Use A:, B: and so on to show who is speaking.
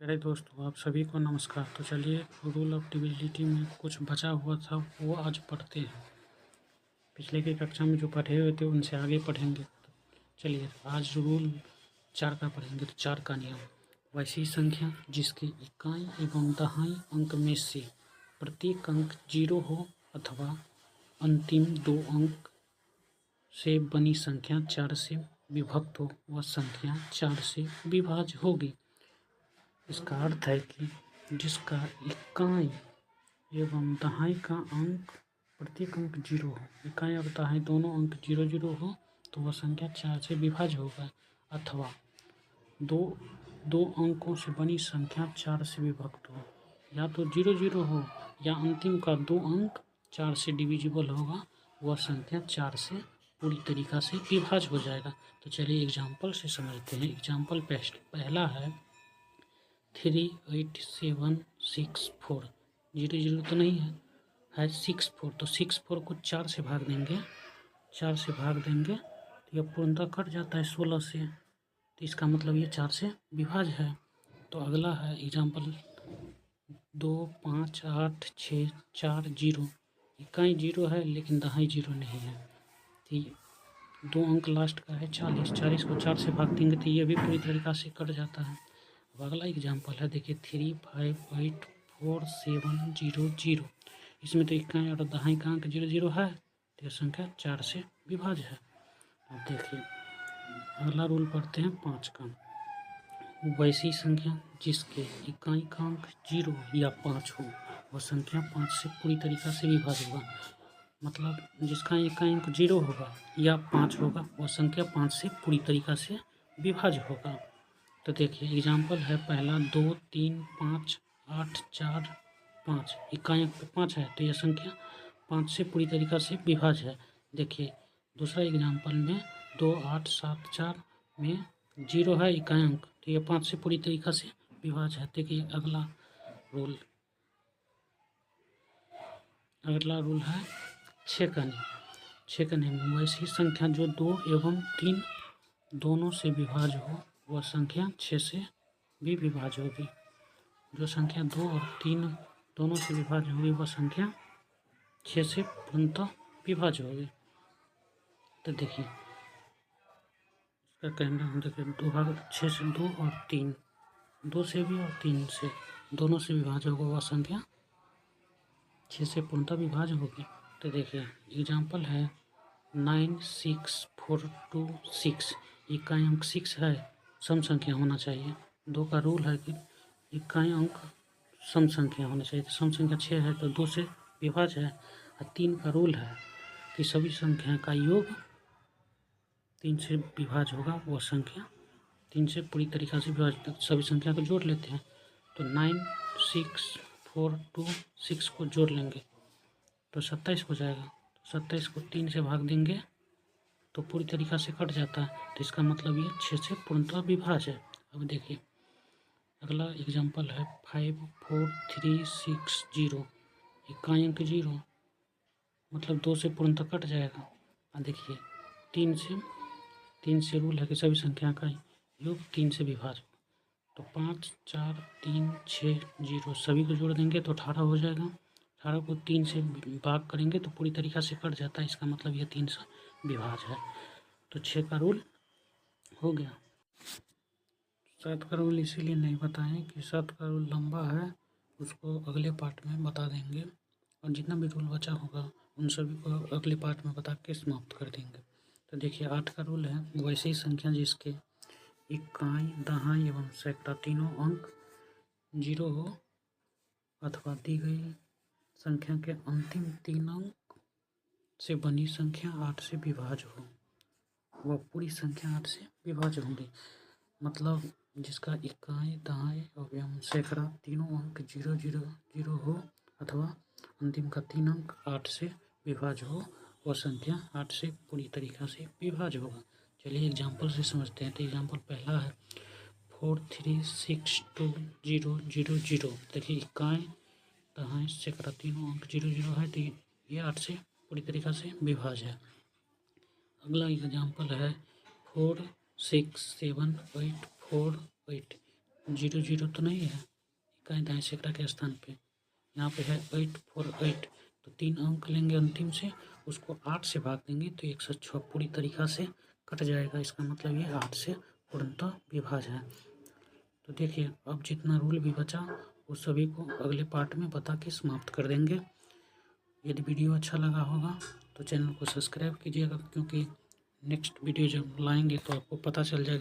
A: प्यारे दोस्तों, आप सभी को नमस्कार। तो चलिए रूल ऑफ डिविजिबिलिटी में कुछ बचा हुआ था वो आज पढ़ते हैं। पिछले की कक्षा में जो पढ़े हुए थे उनसे आगे पढ़ेंगे। तो चलिए आज रूल 4 का पढ़ेंगे। तो 4 का नियम, वैसी संख्या जिसके इकाई एवं दहाई अंक में से प्रत्येक अंक 0 हो अथवा अंतिम 2 अंक से बनी संख्या 4 से विभक्त हो, वह संख्या 4 से विभाज्य होगी। इसका अर्थ है कि जिसका इकाई एवं दहाई का अंक प्रत्येक अंक 0 हो, इकाई और दहाई दोनों अंक 0 हो तो वह संख्या 4 से विभाज्य होगा, अथवा दो अंकों से बनी संख्या 4 से विभक्त हो, या तो 0 हो या अंतिम का 2 अंक 4 से डिविजिबल होगा, वह संख्या 4 से पूरी तरीक़ा से विभाज्य हो जाएगा। तो चलिए एग्जाम्पल से समझते हैं। एग्जाम्पल पहला है 38764। 0 तो नहीं है 64, तो 64 को 4 से भाग देंगे तो यह पूर्णतः कट जाता है 16 से, तो इसका मतलब ये 4 से विभाज्य है। तो अगला है एग्जाम्पल 2 5 8 6 4 0। इकाई 0 है लेकिन दहाई 0 नहीं है, तो 2 अंक लास्ट का है 40 को 4 से भाग देंगे तो ये भी पूरी तरीक़ा से कट जाता है। अब अगला एग्जाम्पल है, देखिए 358700। इसमें तो इकाई और दहाई का अंक 0 है, तो यह संख्या 4 से विभाज्य है। अब देखिए अगला रूल पढ़ते हैं 5 का। वैसी संख्या जिसके इकाई का अंक 0 या 5 हो, वह संख्या 5 से पूरी तरीक़ा से विभाज्य होगा। मतलब जिसका इकाई अंक 0 होगा या 5 होगा, वह संख्या 5 से पूरी तरीक़ा से विभाज्य होगा। तो देखिए एग्जाम्पल है पहला 2 3 5 8 4 5। इकाई अंक 5 है तो यह संख्या 5 से पूरी तरीक़ा से विभाज्य है। देखिए दूसरा एग्जाम्पल में 2 8 7 4 में 0 है इकाई अंक, तो यह 5 से पूरी तरीक़ा से विभाज्य है। देखिए अगला रूल है 6 का नियम। वैसी संख्या जो 2 एवं 3 दोनों से विभाज्य हो, वह संख्या 6 से भी विभाज्य होगी। जो संख्या 2 और 3 दोनों से विभाज्य होगी, वह संख्या 6 से पूर्णतः विभाज्य होगी। तो देखिए इसका कहना हम देखिए 6 से 2 और 3, 2 से भी और 3 से दोनों से विभाज्य होगा, वह संख्या 6 से पूर्णतः विभाज्य होगी। तो देखिए एग्जाम्पल है 96426। इकाई अंक 6 है, सम संख्या होना चाहिए। 2 का रूल है कि इकाई अंक सम संख्या होना चाहिए, तो सम संख्या 6 है तो 2 से विभाज्य है। और 3 का रूल है कि सभी संख्या का योग 3 से विभाज्य होगा, वह संख्या 3 से पूरी तरीक़ा से विभाज्य। सभी संख्या को जोड़ लेते हैं तो 96426 को जोड़ लेंगे तो 27 हो जाएगा। 27 को 3 से भाग देंगे तो पूरी तरीक़ा से कट जाता है, तो इसका मतलब ये 6 से पूर्णतः विभाज्य है। अब देखिए अगला एग्जाम्पल है 54360। इकाई अंक 0, मतलब 2 से पूर्णतः कट जाएगा। और देखिए 3 से रूल है कि सभी संख्या का योग 3 से विभाज्य। तो 5 4 3 6 0 सभी को जोड़ देंगे तो 18 हो जाएगा। 18 को 3 से भाग करेंगे तो पूरी तरीक़ा से कट जाता है, इसका मतलब यह 3 से विभाज्य है। तो 6 का रूल हो गया। 7 का रूल इसीलिए नहीं बताएं कि 7 का रूल लंबा है, उसको अगले पार्ट में बता देंगे, और जितना भी रूल बचा होगा उन सभी को अगले पार्ट में बता के समाप्त कर देंगे। तो देखिए 8 का रूल है, वैसी संख्या जिसके इकाई दहाई एवं सैकड़ा तीनों अंक 0 हो अथवा दी गई संख्या के अंतिम 3 अंक से बनी संख्या 8 से विभाज्य हो, वह पूरी संख्या 8 से विभाज्य होंगी। मतलब जिसका इकाई दहाई एवं सैकड़ा तीनों अंक 0 हो अथवा अंतिम का 3 अंक 8 से विभाज्य हो, वह संख्या 8 से पूरी तरीक़ा से विभाज्य होगा। चलिए एग्जाम्पल से समझते हैं। तो एग्जाम्पल पहला है 4362000। देखिए इकाई दहाई सैकड़ा तीनों अंक 0 है, तो ये 8 से पूरी तरीक़ा से विभाज्य है। अगला एग्जाम्पल है 46784। जीरो जीरो तो नहीं है, इकाई दाएं सैकड़ा के स्थान पे यहाँ पे है 8 4 8, तो 3 अंक लेंगे अंतिम से, उसको 8 से भाग देंगे तो 106 पूरी तरीक़ा से कट जाएगा। इसका मतलब ये 8 से पूर्णतः विभाज्य है। तो देखिए अब जितना रूल भी बचा वो सभी को अगले पार्ट में बता के समाप्त कर देंगे। यदि वीडियो अच्छा लगा होगा तो चैनल को सब्सक्राइब कीजिएगा, क्योंकि नेक्स्ट वीडियो जब लाएंगे तो आपको पता चल जाएगा